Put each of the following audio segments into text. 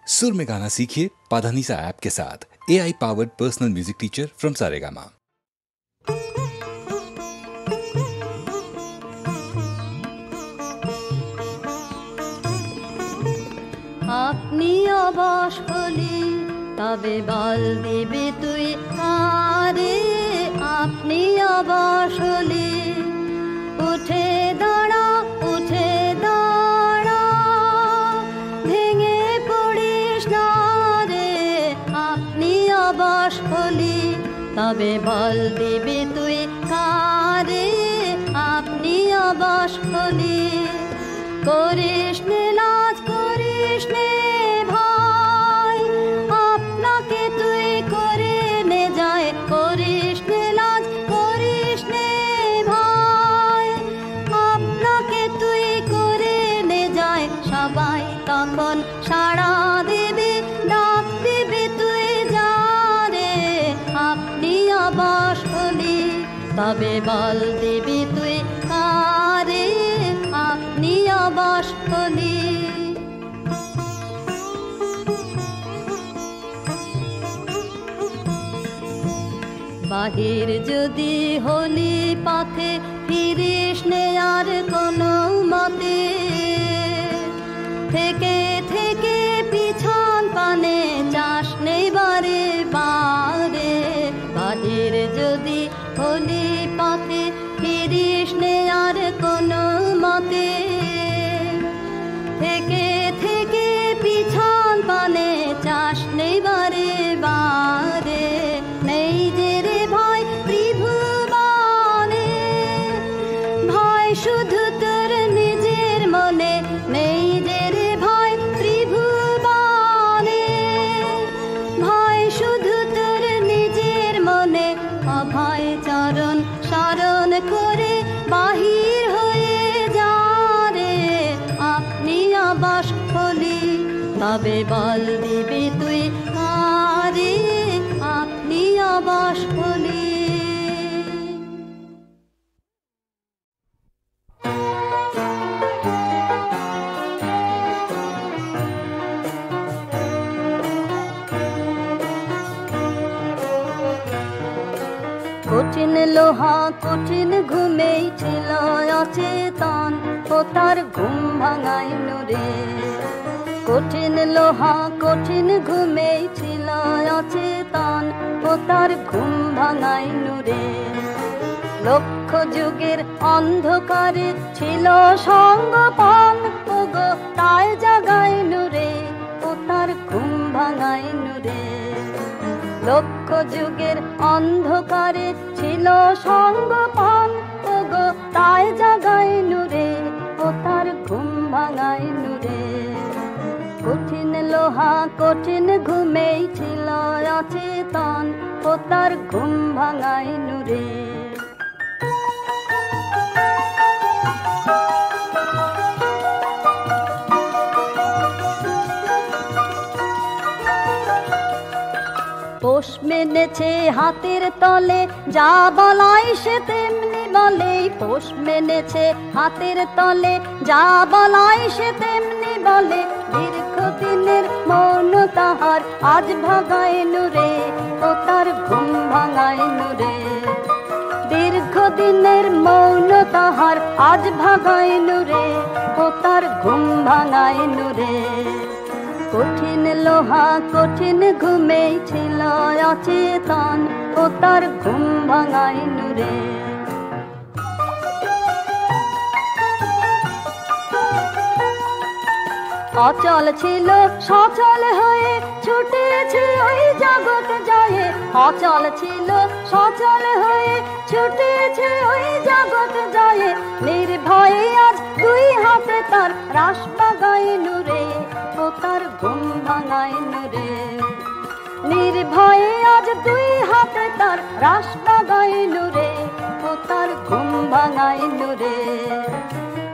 सुर में गाना सीखिए पाधानीसा ऐप के साथ। AI powered personal music teacher from Saregama. আপনি অবশ হলি তবে বল দিবি তুই কারে। আপনি অবশ হলি উঠে দাঁড়া, উঠে দাঁড়া, ভেঙে পড়িস না রে। আপনি অবশ হলি তবে বল দিবি তুই কারে। আপনি অবশ হলি করিস নে লাজ, করিস নে ভাই, আপনাকে তুই করে নে যায়। করিস নে লাজ, করিস নে ভাই, আপনাকে তুই করে নে যায়। সবাই তখন সাড়া দেবে, ডাক দিবি তুই যা রে। আপনি অবশ হলি তবে বল দিবি তুই কারে। আপনি অবশ হলি বাহির যদি হলি পথে, ফিরিস নে আর কোনো মতে। থেকে থেকে পিছন পানে যাস নেই বারে বারে। বাহির যদি হলি পথে, ফিরিস নে আর কোনো মতে। থেকে থেকে পিছন পানে যাস নেই বারে বারে। নেই যে রে ভয় ত্রিভুবনে, ভয় শুধু তোর নিজের মনে। নেই যে রে ভয় ত্রিভুবনে, ভয় শুধু তোর নিজের মনে। অভয় চরণ শরণ করে বাহির হয়ে যা রে। আপনি অবশ হলি তবে বল দিবি তুই কারে। আপনি অবশ হলি কঠিন লোহা কঠিন ঘুমেই ছিল অচেতন, ও তার ঘুম ভাঙাইল রে। কঠিন লোহা কঠিন ঘুমেই ছিল অচেতন, ও তার ঘুম ভাঙাইল রে। লক্ষ যুগের অন্ধকারে ছিল সঙ্গপান, ও গো তাই জাগাইল রে। ও তার ঘুম ভাঙাইল রে। লক্ষ যুগের অন্ধকারে ছিল সঙ্গপান, ও গো তাই জাগাইনু রে। ও তার ঘুম ভাঙাইনু রে। কঠিন লোহা কঠিন ঘুমেই ছিল অচেতন, ও তার ঘুম ভাঙাইনু রে। পোষ মেনেছে হাতের তলে, যা বলাই সে তেমনি বলে। পোষ মেনেছে হাতের তলে, যা বলাই সে তেমনি বলে। দীর্ঘদিনের মৌন তাহার আজ ভাঙাইনু রে। ও তার ঘুম ভাঙাইনু রে। দীর্ঘদিনের মৌন তাহার আজ ভাঙাইনু রে। ও তার ঘুম ভাঙাইনু রে। কঠিন লোহা কঠিন ঘুমেই ছিল অচেতন, ও তার ঘুম ভাঙাইনু রে। অচল ছিল সচল হয়ে ছুটেছে ওই জগৎ জয়ে। অচল ছিল সচল হয়ে ছুটেছে ওই জগৎ জয়ে। নির্ভয়ে আজ দুই হাতে তার রাস বাগাইনু রে। ও তার ঘুম ভাঙাইনু রে। নির্ভয়ে আজ দুই হাতে তার রাস বাগাইনু রে। ও তার ঘুম ভাঙাইনু রে।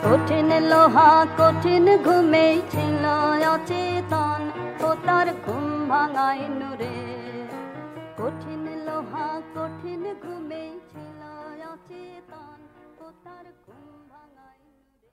কঠিন লোহা কঠিন ঘুমেই ছিল অচেতন, ও তার ঘুম ভাঙাইনু রে। কঠিন লোহা কঠিন ঘুমেই ছিল অচেতন, ও তার ঘুম ভাঙাইনু রে।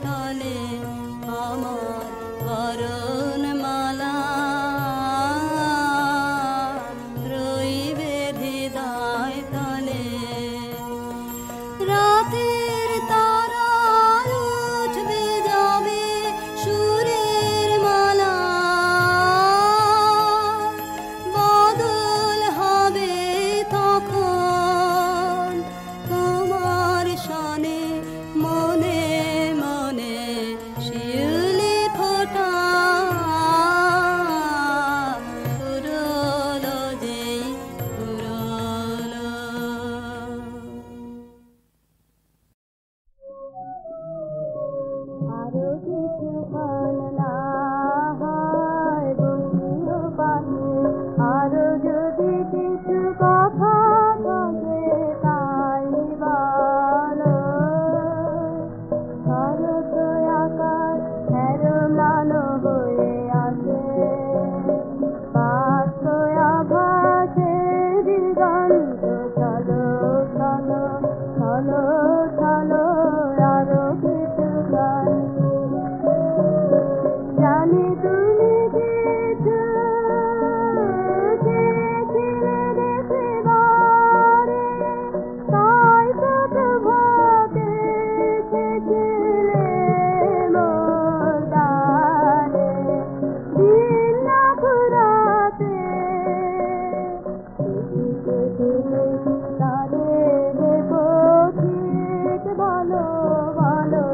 তলে আমার বরণমালা রইবে হৃদয় তলে রাতের তারা উঠবে যাবে সুরের মালা বদল হবে তখন তোমার সনে মনে মনে শিউলি ফোটা ফুরলো যেই ফুরলো আরো কিছু না হয় বন্ধু পাশে আরো যদি কিছু কথা থাকে তাই বলো আরো তো আকাশ এরোলানো হয়ে আছে পাঁচশোয়া ভাসে দিগন্ত চলো চলো চলো চলো আরো কিছু গান জানি তুমি কিছু চেয়েছিলে দেশেবারে তাই তো ভাতে এসেছিলে মোর দ্বারে দিন না ঘুরাতে দিলে তারে দেবো ঠিক ভালো ভালো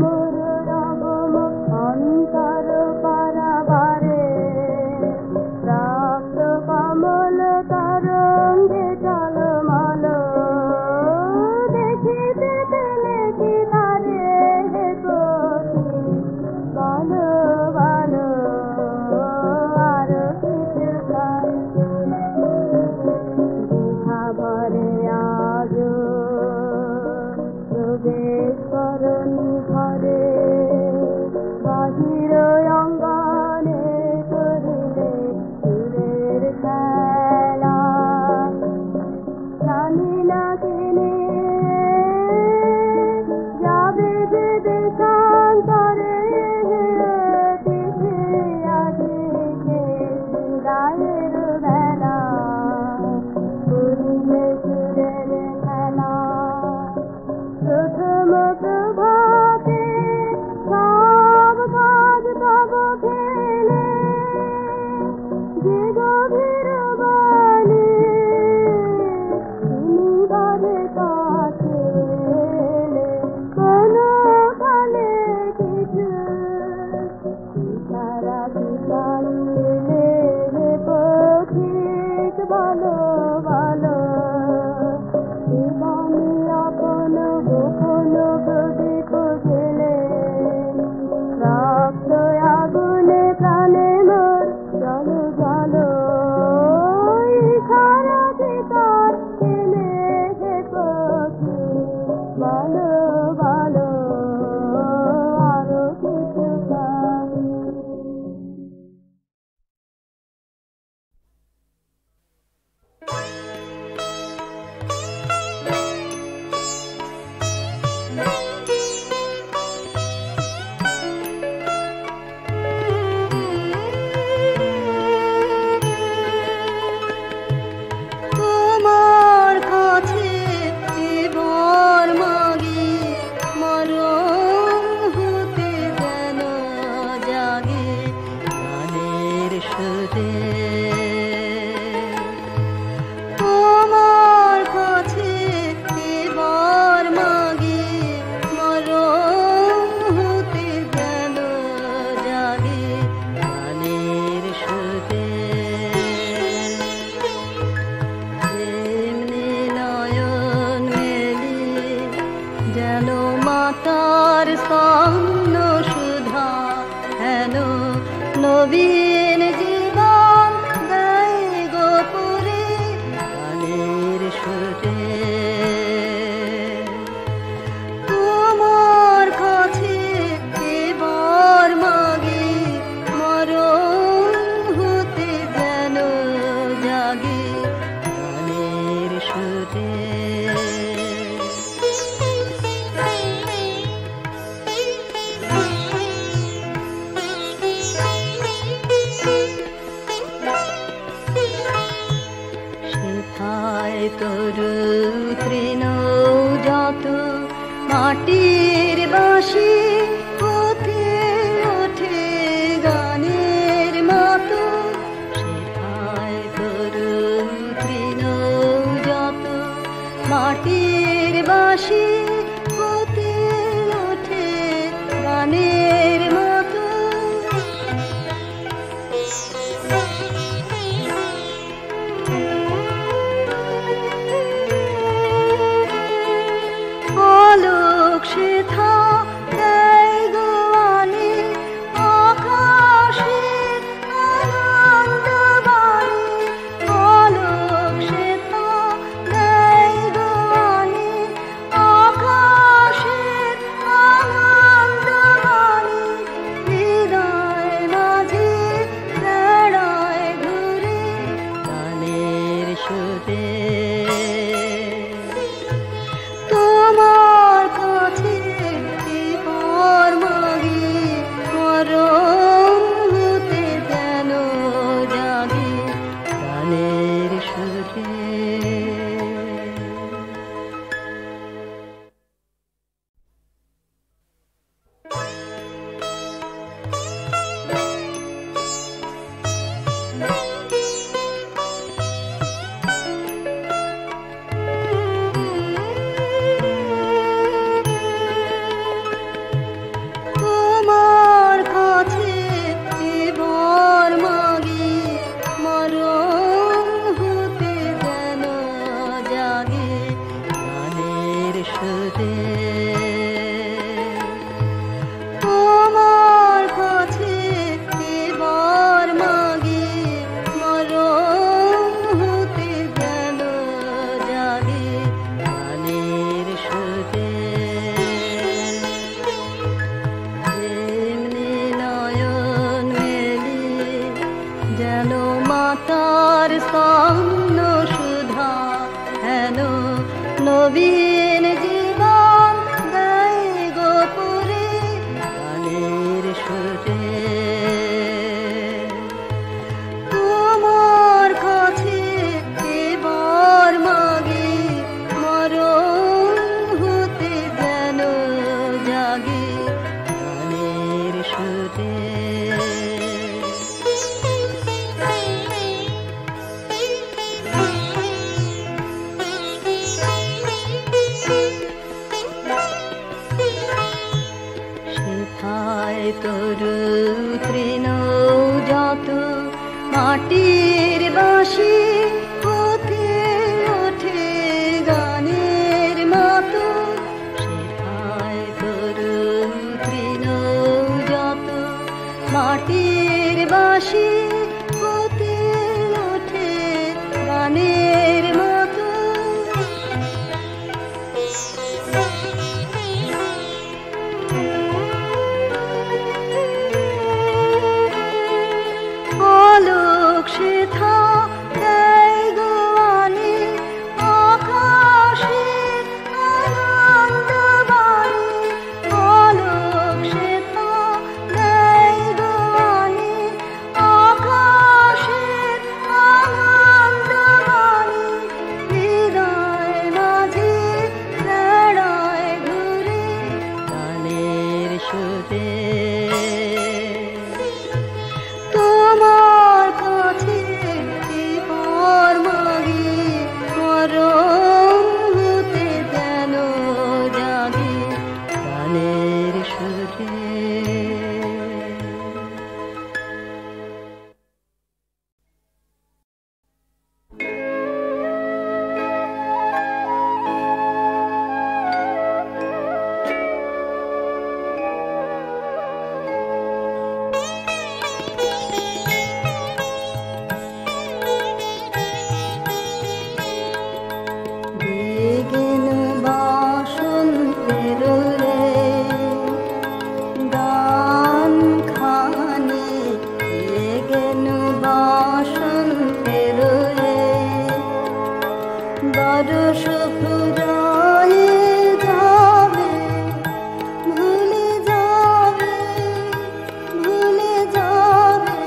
মোর রবম অন্তর পারাবারে প্রাপ্ত কমল তরঙ্গে টলমল দেখিতে পেলে কি তারে সখী বলো বলো আরো কিছু গান ভরে আজো প্রবেশ করনি ঘরে বাহির অঙ্গনে করিলে সুরের খেলা জানি না কিনে যাবে যে দেশান্তরে পিঠে আদিকে বিদায়ের বেলা করিলে সুরের খেলা প্রথম প্রভাতে সব কাজ তব ফেলে যে গভীর বাণী তুমি ঘরে কাছে এলে কোনো কালে কিছু সারা বিকাল এলে পথিক ভালো ভালো জীবনী আপন গোপন প্রদীপ জেলে রক্ত আগুনে প্রাণে মোর চলো চলো সারা ভিতর এলে হে পক্ষী ভালো ভালো আরো কিছু গান তোমার কাছে এবার মাগি মরণ হতে যেন জাগে গানের সুরে তোমার কাছে এবার মাগি মরণ হতে যেন জাগে গানের সুরে যেমনি নয়ন মেলি যেন মাতার স্তন্য সুধা হেন নবীন জীবন গায়ে গোপুরে গানের সুরে তোমার কাছে এবার মাগি মরণ হতে যেন জাগে গানের সুরে শেখায় তরু তৃণ যত মাটির বাঁশি হতে ওঠে গানের মতো শেখায় তরু তৃণ যত মাটির বাঁশি হতে ওঠে গানের মতো আলোক শেখা দেয় গোয়ানে আকাশের আনন্দবাণী আলোক শেখা দেয় গোয়ানে আকাশের আনন্দবাণী হৃদয় মাঝে বেড়ায় ঘুরে গানের সুরে তোমার কাছে পর মাগি মরম হতে যেন জাগে গানের সুরে বেগেন বাসন্তের রে গান খানি বেগেন বাসন্তের রে বরষ ফুরায়ে যাবে ভুলে যাবে ভুলে যাবে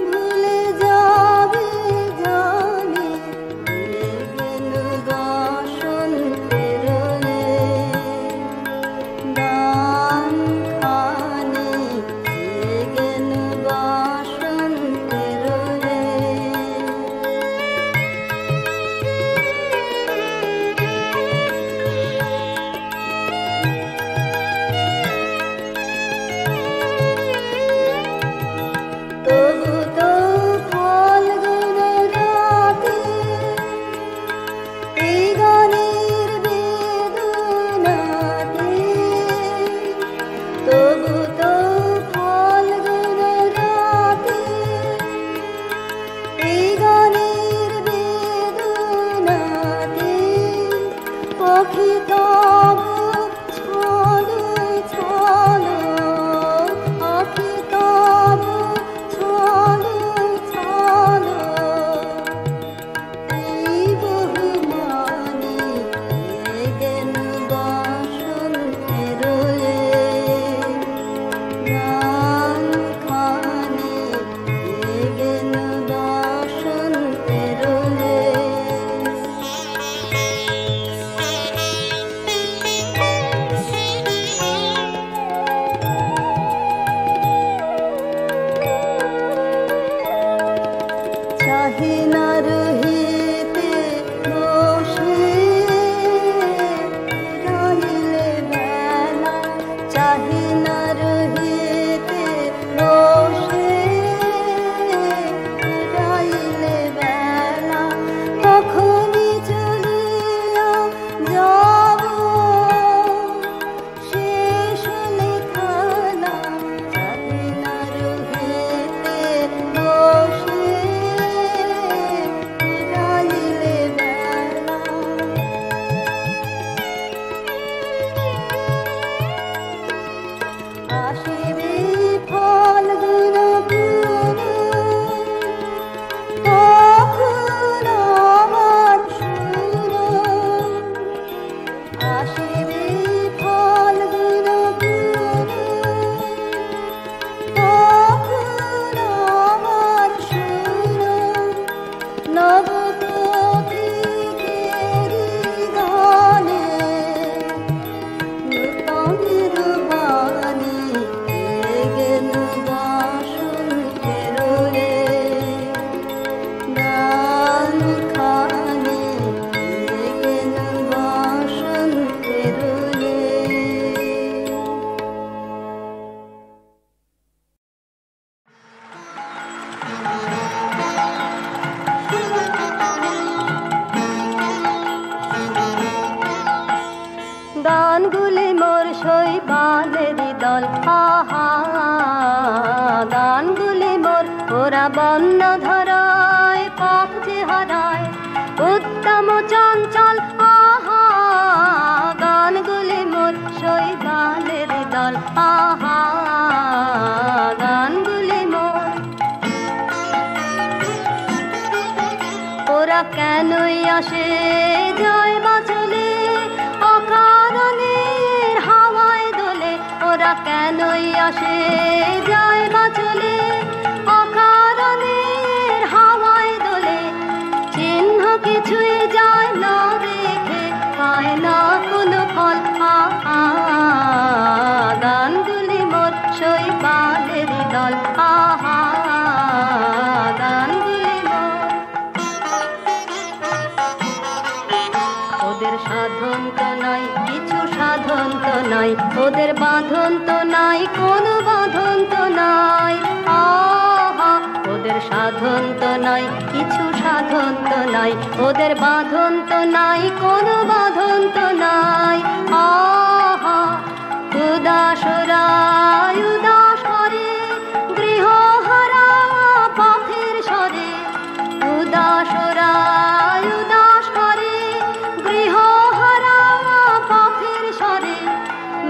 ভুলে যাবে জানি বেগেন বাসন্তের রে গান খানি বেগেন বাসন্তের রে তবু তো ফাল্গুন রাতে এই গানের বেদনাতে তবু তো ফাল্গুন রাতে এই গানের বেদনাতে পাখি তবু ছলো ছলো আখি তবু ছলো ছলো এই বহুমানি বেগেন বাসন্তের রে গান খানি বেগেন বাসন্তের রে চাহি না রহিতে বসে রাহিলে বেলা চাহি না রহিতে বসে রাহিলে বেলা কখনই চলিয়া যাব শেষ হলে খেলা চাহি না রহিতে বসে রাহিলে বেলা বন্যা ধারায় পথ যে হারায় উত্তম চঞ্চল আহা গানগুলি মোর শৈবালের দল আহা গানগুলি মোর ওরা কেনই আসে যায় বাঁচলে অকারণে হাওয়ায় দোলে ওরা কেনই আসে যায় বাঁচলে অকারণে হাওয়ায় দোলে চিহ্ন কিছুই যায় না দেখে পায় না কোনো ফল গানগুলি মোর শৈবালের দল আহা গানগুলি মোর ওদের সাধন তো নাই কিছু সাধন তো নাই ওদের বাঁধন তো নাই কোনো বাঁধন তো নাই আহা ওদের সাধন তো নাই কিছু সাধন তো নাই ওদের বাঁধন তো নাই কোনো বাঁধন তো নাই আহা উদাসরা উদাস করে গৃহহারা পথের স্বরে উদাসরা উদাস করে গৃহহারা পথের স্বরে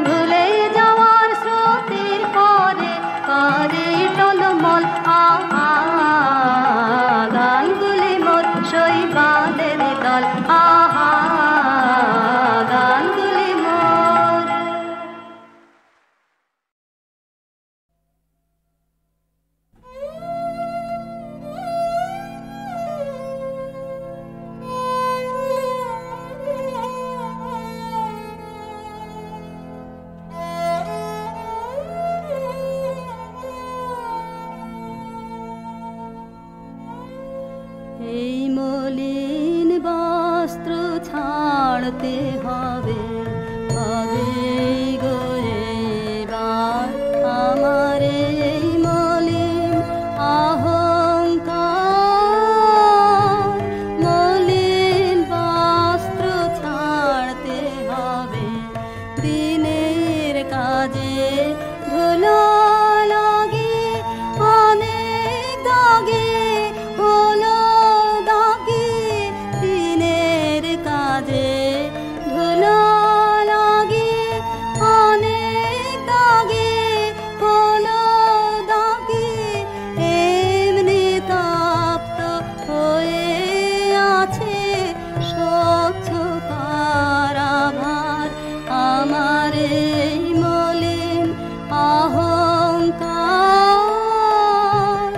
ভুলে যাওয়ার স্রোতের পরে করে টলমল গানগুলি মোর শৈবালের দল আহা গানগুলি মোর এই মলিন বস্ত্র ছাড়তে হবে হবে গো এবার আমার এই মলিন অহংকার মলিন বস্ত্র ছাড়তে হবে দিনের কাজে ধুলো লাগে অনেক দাগে হলো দাগে দিনের কাজে ধুলো লাগে অনেক দাগে হলো দাগে এমনি তপ্ত হয়ে আছে স্বচ্ছ কারাভার আমার এই মলিন অহংকার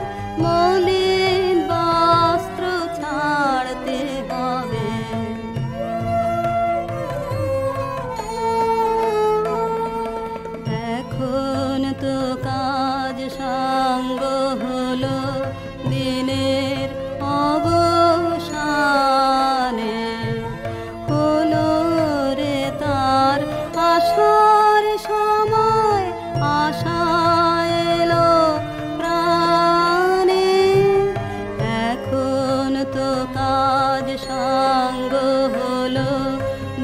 মলিন বস্ত্র ছাড়তে হবে এখন তো কাজ সঙ্গ হলো দিনের অবসানে হলো রে তার আসার সময় আশা এলো প্রাণে এখন তো কাজ সঙ্গ হলো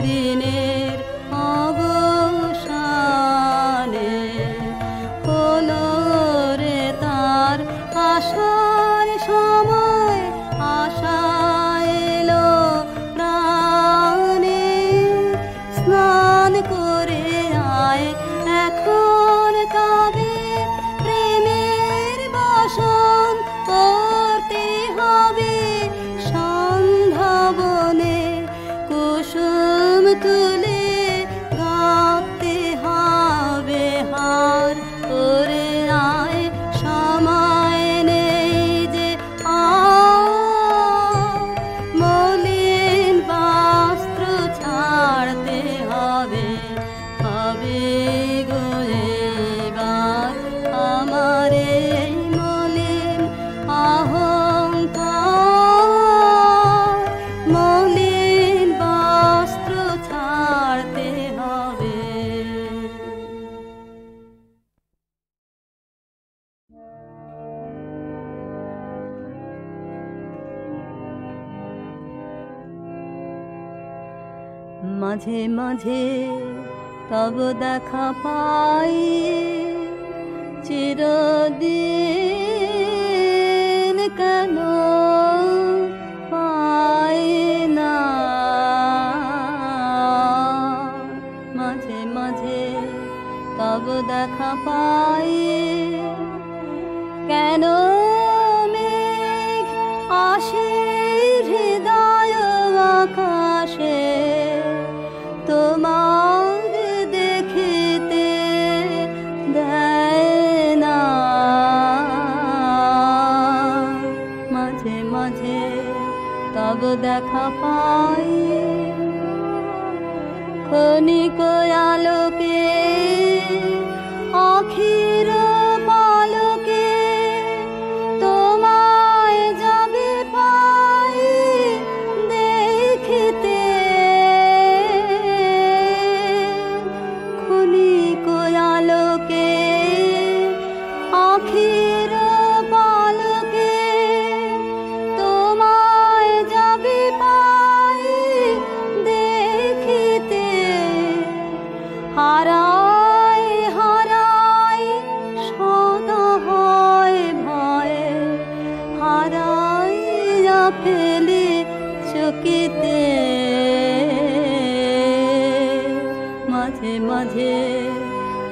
দিনের অবসানে হলো রে তার আসার সময় আশা এলো প্রাণে স্নান করে আয় এখন তবে প্রেমের বাসন করতে হবে সন্ধ্যা বনে কুসুম তুলে গাঁথতে হবে হার করে আয় সময় নেই যে মলিন বস্ত্র ছাড়তে হবে হবে গো এবার আমার এই মলিন অহংকার মলিন বস্ত্র ছাড়তে হবে মাঝে মাঝে তব দেখা পাই চিরদিন দেখা পাই। কেন মেঘ আসে হৃদয় আকাশে, তোমার দেখিতে দেয় না। মাঝে মাঝে তব দেখা পাই, ক্ষণিক আলোকে আখির পালকে তোমায় যাবে পাই দেখিতে। ক্ষণিক আলোকে আখির পালকে তোমায় যাবে পাই দেখিতে। হারাই হারাই সদা হয় ভয়ে, হারাইয়া ফেলি চকিতে। মাঝে মাঝে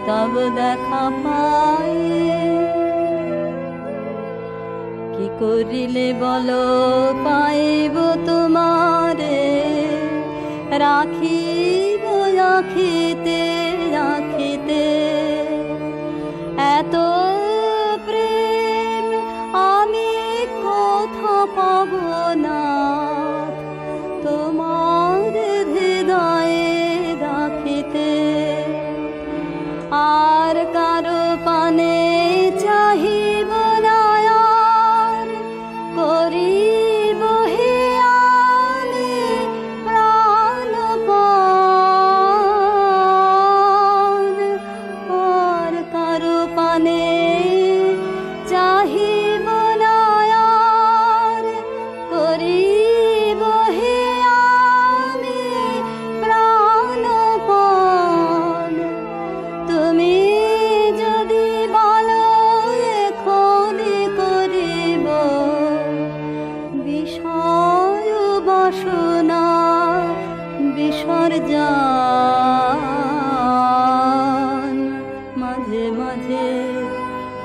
তব দেখা পাই। কি করিলে বলো পাইব তোমারে, রাখিব রাখিতে রাখিতে। এত প্রেম আমি কোথা পাব না, তোমার হৃদয়ে রাখিতে। আর কারো পানে চাহিব না, আর করিব হিয়ালি প্রাণপণ। আর কারো পানে চাহিব না, আর করিব হিয়ালি প্রাণপণ। তুমি যদি বলো এখনি করিব বিষয় বাসনা বিসর্জন। মাঝে মাঝে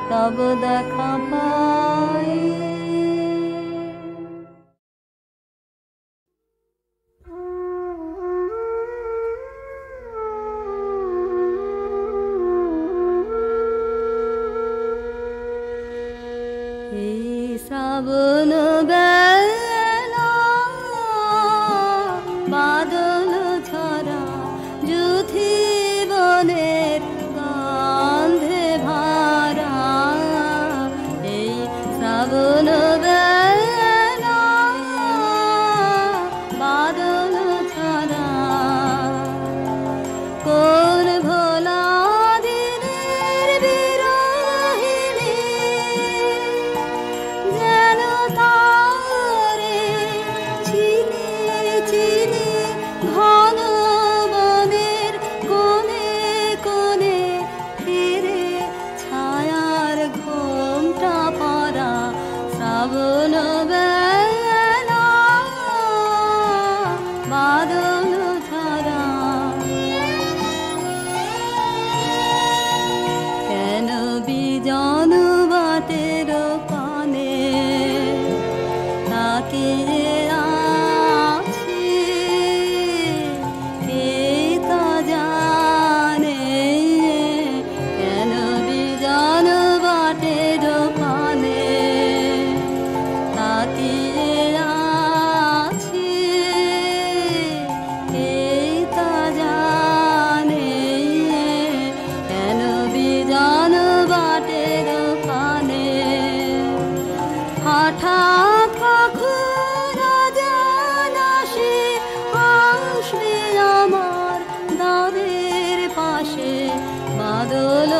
তব দেখা পাই। এই শ্রাবণ বেলা বাদল ঝরা যুথি বনের গন্ধে ভরা। এই শ্রাবণ বেলা বাদল ঝরা, কোন ভোলা দিনের বিরহিণী যেন তারে চিনি চিনি ঘন বনের কোণে কোণে ফিরে ছায়ার ঘোমটা পরা। শ্রাবণ বেলা বাদল ঝরা, কেন বিজন বাটের পানে তাকিয়ে আছি, কে তা জানে। কেন বিজন বাটের পানে তাকিয়ে আছি, কে তা জানে। কেন বিজন বাটের পানে হঠাৎ কখনো যেন সে আসবে আমার দ্বারের পাশে। বাদল